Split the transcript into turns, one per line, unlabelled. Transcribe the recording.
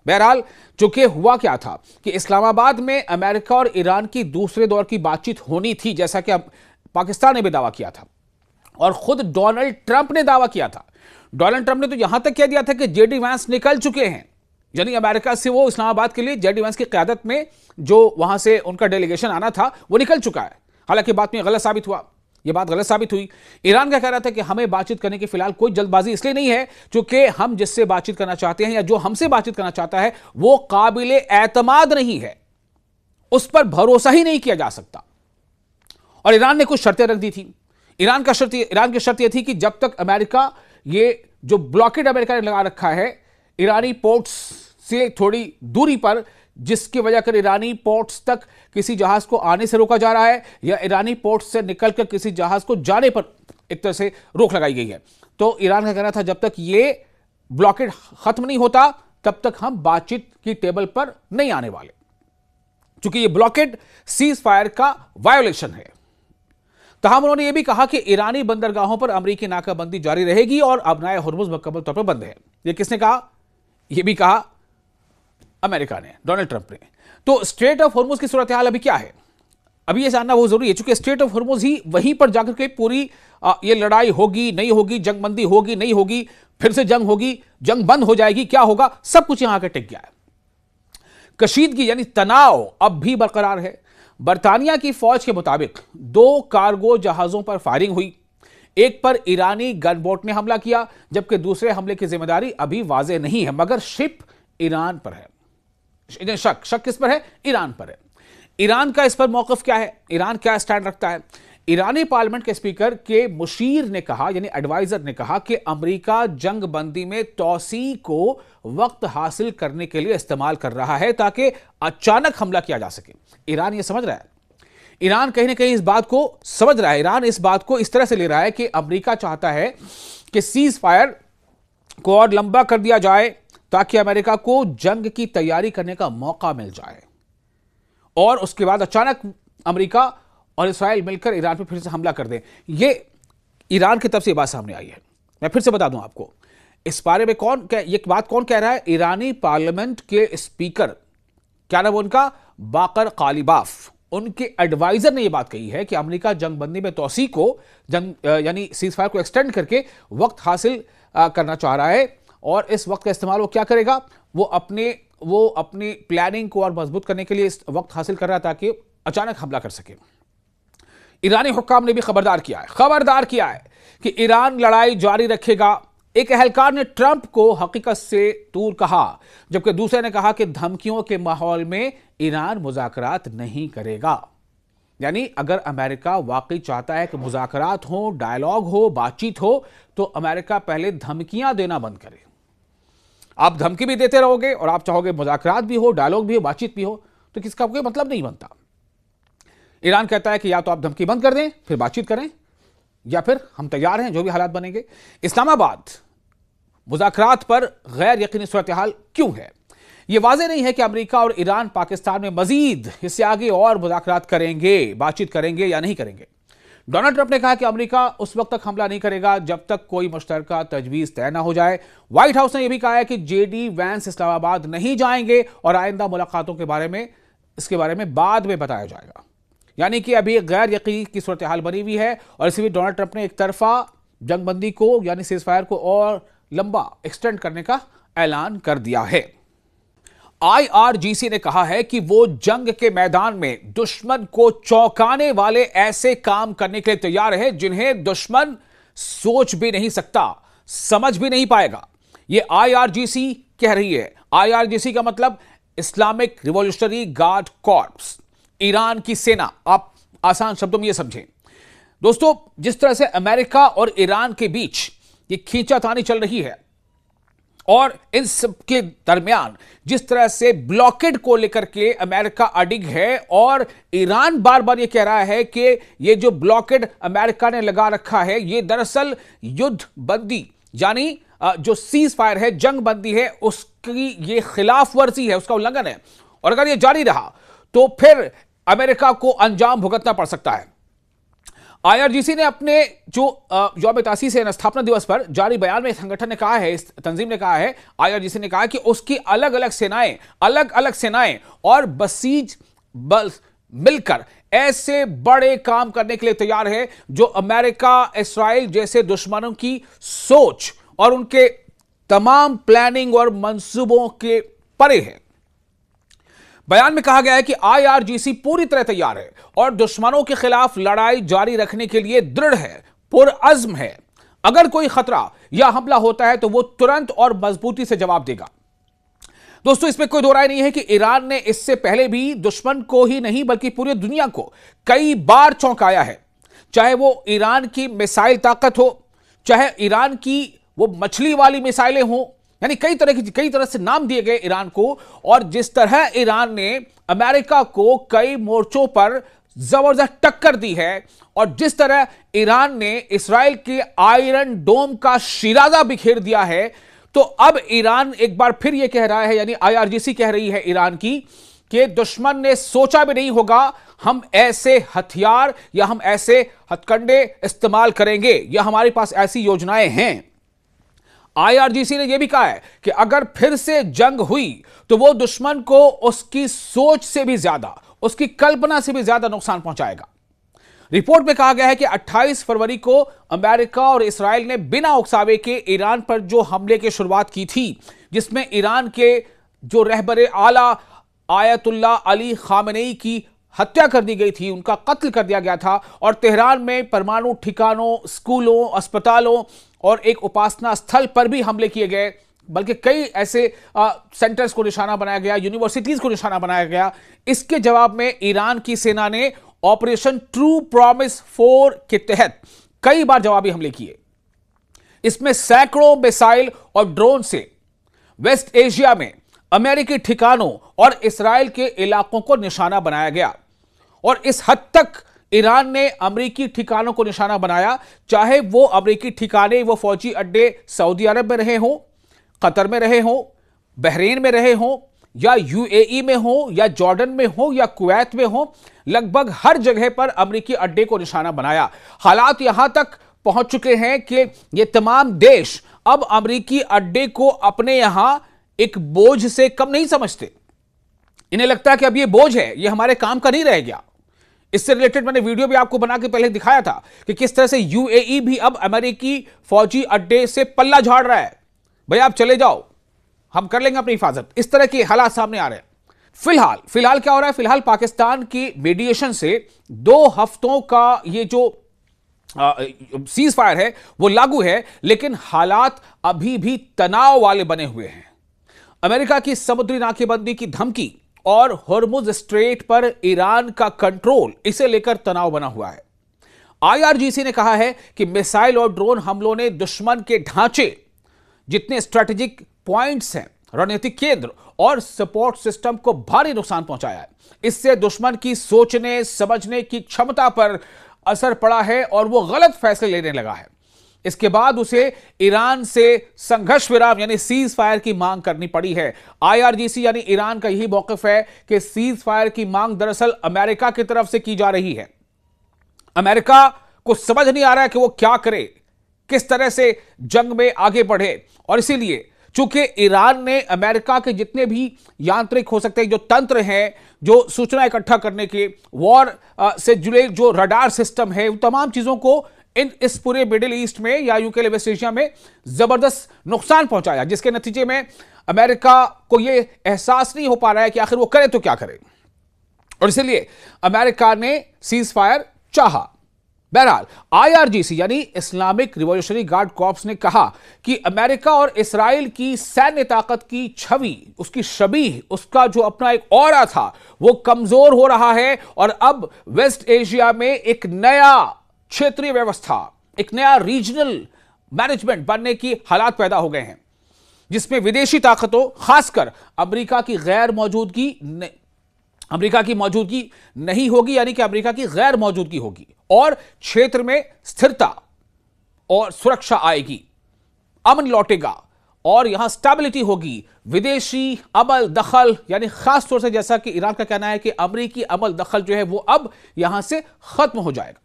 बहरहाल चूंकि हुआ क्या था कि इस्लामाबाद में अमेरिका और ईरान की दूसरे दौर की बातचीत होनी थी, जैसा कि पाकिस्तान ने भी दावा किया था और खुद डोनाल्ड ट्रंप ने दावा किया था। डोनाल्ड ट्रंप ने तो यहां तक कह दिया था कि जेडी वैंस निकल चुके हैं, यानी अमेरिका से वो इस्लामाबाद के लिए जेडी वैंस की क़यादत में जो वहां से उनका डेलीगेशन आना था वो निकल चुका है। हालांकि बात में गलत साबित हुआ, ये बात गलत साबित हुई। ईरान का कह रहा था कि हमें बातचीत करने की फिलहाल कोई जल्दबाजी इसलिए नहीं है क्योंकि हम जिससे बातचीत करना चाहते हैं या जो हमसे बातचीत करना चाहता है वो काबिले एतमाद नहीं है, उस पर भरोसा ही नहीं किया जा सकता। और ईरान ने कुछ शर्तें रख दी थी। ईरान की शर्त यह थी कि जब तक अमेरिका, ये जो ब्लॉकेड अमेरिका ने लगा रखा है ईरानी पोर्ट्स से थोड़ी दूरी पर, जिसकी वजह कर ईरानी पोर्ट्स तक किसी जहाज को आने से रोका जा रहा है या ईरानी पोर्ट्स से निकलकर किसी जहाज को जाने पर एक तरह से रोक लगाई गई है। तो ईरान का कहना था जब तक ये ब्लॉकेड खत्म नहीं होता तब तक हम बातचीत की टेबल पर नहीं आने वाले, क्योंकि ये ब्लॉकेड सीज फायर का वायोलेशन है। तहम उन्होंने यह भी कहा कि ईरानी बंदरगाहों पर अमेरिकी नाकाबंदी जारी रहेगी और अबनाए हुर्मुज मुकम्मल तौर पर बंद है। यह किसने कहा? यह भी कहा अमेरिका ने, डोनाल्ड ट्रंप ने। तो स्ट्रेट ऑफ हुर्मुज की सूरत हाल अभी क्या है, अभी यह जानना बहुत जरूरी है, क्योंकि स्ट्रेट ऑफ हुर्मुज ही वहीं पर जाकर के पूरी ये लड़ाई होगी नहीं होगी, जंगबंदी होगी नहीं होगी, फिर से जंग होगी, जंग बंद हो जाएगी, क्या होगा, सब कुछ यहां आकर टिक गया है। कशीदगी यानी तनाव अब भी बरकरार है। बरतानिया की फौज के मुताबिक 2 कार्गो जहाजों पर फायरिंग हुई। एक पर ईरानी गनबोट ने हमला किया, जबकि दूसरे हमले की जिम्मेदारी अभी वाज़ेह नहीं है, मगर शिप ईरान पर है। शक किस पर है? ईरान पर है। ईरान का इस पर मौकफ क्या है, ईरान क्या स्टैंड रखता है? ईरानी पार्लियामेंट के स्पीकर के मुशीर ने कहा, यानी एडवाइजर ने कहा कि अमेरिका जंग बंदी में तोसी को वक्त हासिल करने के लिए इस्तेमाल कर रहा है ताकि अचानक हमला किया जा सके। ईरान ये समझ रहा है, ईरान कहीं ना कहीं इस बात को समझ रहा है, ईरान इस बात को इस तरह से ले रहा है कि अमेरिका चाहता है कि सीज फायर को और लंबा कर दिया जाए ताकि अमेरिका को जंग की तैयारी करने का मौका मिल जाए और उसके बाद अचानक अमेरिका और इस्राइल मिलकर ईरान पर फिर से हमला कर दें। ये ईरान की तरफ से बात सामने आई है। मैं फिर से बता दूं आपको, इस बारे में ये बात कौन कह रहा है? ईरानी पार्लियामेंट के स्पीकर, क्या नाम उनका, बाकर कालिबाफ, उनके एडवाइजर ने यह बात कही है कि अमेरिका जंगबंदी में तोसी को यानी सीज फायर को एक्सटेंड करके वक्त हासिल करना चाह रहा है और इस वक्त का इस्तेमाल वो क्या करेगा, वो अपनी प्लानिंग को और मजबूत करने के लिए इस वक्त हासिल कर रहा है ताकि अचानक हमला कर सके। ईरानी हुक्काम ने भी खबरदार किया है कि ईरान लड़ाई जारी रखेगा। एक एहलकार ने ट्रंप को हकीकत से दूर कहा, जबकि दूसरे ने कहा कि धमकियों के माहौल में ईरान मुज़ाकरात नहीं करेगा। यानी अगर अमेरिका वाकई चाहता है कि मुज़ाकरात हो, डायलॉग हो, बातचीत हो, तो अमेरिका पहले धमकियां देना बंद करे। आप धमकी भी देते रहोगे और आप चाहोगे मुज़ाकरात भी हो, डायलॉग भी हो, बातचीत भी हो, तो किसका कोई मतलब नहीं बनता। ईरान कहता है कि या तो आप धमकी बंद कर दें फिर बातचीत करें, या फिर हम तैयार हैं जो भी हालात बनेंगे। इस्लामाबाद मुज़ाकरात पर गैर यकीनी सूरत हाल क्यों है? यह वाज़ेह नहीं है कि अमेरिका और ईरान पाकिस्तान में मजीद इससे आगे और मुज़ाकरात करेंगे, बातचीत करेंगे या नहीं करेंगे। डोनाल्ड ट्रंप ने कहा कि अमेरिका उस वक्त तक हमला नहीं करेगा जब तक कोई मुश्तरका तजवीज़ तय ना हो जाए। व्हाइट हाउस ने यह भी कहा है कि जेडी वैंस इस्लामाबाद नहीं जाएंगे और आइंदा मुलाकातों के बारे में बाद में बताया जाएगा। यानी कि अभी एक गैर यकीनी की सूरत हाल बनी हुई है और इसी बीच डोनाल्ड ट्रंप ने एक तरफा जंगबंदी को यानी सीज फायर को और लंबा एक्सटेंड करने का ऐलान कर दिया है। IRGC ने कहा है कि वो जंग के मैदान में दुश्मन को चौंकाने वाले ऐसे काम करने के लिए तैयार है जिन्हें दुश्मन सोच भी नहीं सकता, समझ भी नहीं पाएगा। ये IRGC कह रही है। IRGC का मतलब Islamic revolutionary guard corps, Iran की सेना। आप आसान शब्दों में यह समझें दोस्तों, जिस तरह से अमेरिका और ईरान के बीच ये खींचातानी चल रही है और इन सब के दरमियान जिस तरह से ब्लॉकेड को लेकर के अमेरिका अडिग है और ईरान बार बार ये कह रहा है कि ये जो ब्लॉकेड अमेरिका ने लगा रखा है ये दरअसल युद्ध बंदी यानी जो सीज फायर है, जंग बंदी है, उसकी ये खिलाफ वर्जी है, उसका उल्लंघन है और अगर ये जारी रहा तो फिर अमेरिका को अंजाम भुगतना पड़ सकता है। आईआरजीसी ने अपने जो यौम तासीस है स्थापना दिवस पर जारी बयान में संगठन ने कहा है, इस तंजीम ने कहा है, आईआरजीसी ने कहा कि उसकी अलग अलग सेनाएं और बसीज बल मिलकर ऐसे बड़े काम करने के लिए तैयार है जो अमेरिका, इस्राइल जैसे दुश्मनों की सोच और उनके तमाम प्लानिंग और मंसूबों के परे है। बयान में कहा गया है कि आईआरजीसी पूरी तरह तैयार है और दुश्मनों के खिलाफ लड़ाई जारी रखने के लिए दृढ़ है, पुरअज़्म है। अगर कोई खतरा या हमला होता है तो वो तुरंत और मजबूती से जवाब देगा। दोस्तों, इसमें कोई दो राय नहीं है कि ईरान ने इससे पहले भी दुश्मन को ही नहीं बल्कि पूरी दुनिया को कई बार चौंकाया है। चाहे वो ईरान की मिसाइल ताकत हो, चाहे ईरान की वो मछली वाली मिसाइलें हो, यानी कई तरह से नाम दिए गए ईरान को। और जिस तरह ईरान ने अमेरिका को कई मोर्चों पर जबरदस्त टक्कर दी है और जिस तरह ईरान ने इस्राइल के आयरन डोम का शिराजा बिखेर दिया है, तो अब ईरान एक बार फिर यह कह रहा है, यानी आईआरजीसी कह रही है ईरान की, कि दुश्मन ने सोचा भी नहीं होगा हम ऐसे हथियार या हम ऐसे हथकंडे इस्तेमाल करेंगे या हमारे पास ऐसी योजनाएं हैं। आईआरजीसी ने यह भी कहा है कि अगर फिर से जंग हुई तो वो दुश्मन को उसकी सोच से भी ज्यादा, उसकी कल्पना से भी ज्यादा नुकसान पहुंचाएगा। रिपोर्ट में कहा गया है कि 28 फरवरी को अमेरिका और इस्राइल ने बिना उकसावे के ईरान पर जो हमले की शुरुआत की थी, जिसमें ईरान के जो रहबरे आला आयतुल्लाह अली खामेनेई की हत्या कर दी गई थी, उनका कत्ल कर दिया गया था और तेहरान में परमाणु ठिकानों, स्कूलों, अस्पतालों और एक उपासना स्थल पर भी हमले किए गए। बल्कि कई ऐसे सेंटर्स को निशाना बनाया गया, यूनिवर्सिटीज को निशाना बनाया गया। इसके जवाब में ईरान की सेना ने ऑपरेशन ट्रू प्रॉमिस 4 के तहत कई बार जवाबी हमले किए। इसमें सैकड़ों मिसाइल और ड्रोन से वेस्ट एशिया में अमेरिकी ठिकानों और इस्राइल के इलाकों को निशाना बनाया गया। और इस हद तक ईरान ने अमेरिकी ठिकानों को निशाना बनाया, चाहे वो अमेरिकी ठिकाने, वो फौजी अड्डे सऊदी अरब में रहे हों, कतर में रहे हों, बहरीन में रहे हों, या यूएई में हो, या जॉर्डन में हो, या कुवैत में हो, लगभग हर जगह पर अमेरिकी अड्डे को निशाना बनाया। हालात यहां तक पहुंच चुके हैं कि ये तमाम देश अब अमेरिकी अड्डे को अपने यहां एक बोझ से कम नहीं समझते। इन्हें लगता है कि अब ये बोझ है, ये हमारे काम का नहीं रह गया। इससे रिलेटेड मैंने वीडियो भी आपको बना के पहले दिखाया था कि किस तरह से यूएई भी अब अमेरिकी फौजी अड्डे से पल्ला झाड़ रहा है। भाई आप चले जाओ, हम कर लेंगे अपनी हिफाजत। इस तरह के हालात सामने आ रहे हैं। फिलहाल क्या हो रहा है? फिलहाल पाकिस्तान की मीडिएशन से 2 हफ्तों का ये जो सीज फायर है वो लागू है, लेकिन हालात अभी भी तनाव वाले बने हुए हैं। अमेरिका की समुद्री नाकेबंदी की धमकी और हॉर्मुज स्ट्रेट पर ईरान का कंट्रोल, इसे लेकर तनाव बना हुआ है। आईआरजीसी ने कहा है कि मिसाइल और ड्रोन हमलों ने दुश्मन के ढांचे, जितने स्ट्रेटेजिक पॉइंट्स हैं, रणनीतिक केंद्र और सपोर्ट सिस्टम को भारी नुकसान पहुंचाया है। इससे दुश्मन की सोचने समझने की क्षमता पर असर पड़ा है और वो गलत फैसले लेने लगा है। इसके बाद उसे ईरान से संघर्ष विराम यानी सीज फायर की मांग करनी पड़ी है। आईआरजीसी यानी ईरान का यही मौकफ है कि सीज फायर की मांग दरअसल अमेरिका की तरफ से की जा रही है। अमेरिका को समझ नहीं आ रहा है कि वो क्या करे, किस तरह से जंग में आगे बढ़े। और इसीलिए चूंकि ईरान ने अमेरिका के जितने भी यांत्रिक हो सकते हैं जो तंत्र हैं, जो सूचना इकट्ठा करने के, वॉर से जुड़े जो रडार सिस्टम है, उन तमाम चीजों को इस पूरे मिडिल ईस्ट में या यूके वेस्ट एशिया में जबरदस्त नुकसान पहुंचाया, जिसके नतीजे में अमेरिका को यह एहसास नहीं हो पा रहा है कि आखिर वो करे तो क्या करे। और इसलिए अमेरिका ने सीज फायर चाहा। बहरहाल आईआरजीसी यानी इस्लामिक रिवॉल्यूशनरी गार्ड कॉर्प्स ने कहा कि अमेरिका और इस्राइल की सैन्य ताकत की छवि, उसकी शबीह, उसका जो अपना एक ऑरा था, वो कमजोर हो रहा है और अब वेस्ट एशिया में एक नया क्षेत्रीय व्यवस्था, एक नया रीजनल मैनेजमेंट बनने की हालात पैदा हो गए हैं, जिसमें विदेशी ताकतों, खासकर अमेरिका की मौजूदगी नहीं होगी, यानी कि अमेरिका की गैर मौजूदगी होगी और क्षेत्र में स्थिरता और सुरक्षा आएगी, अमन लौटेगा और यहां स्टेबिलिटी होगी। विदेशी अमल दखल, यानी खास तौर से जैसा कि ईरान का कहना है कि अमेरिकी अमल दखल जो है वो अब यहां से खत्म हो जाएगा।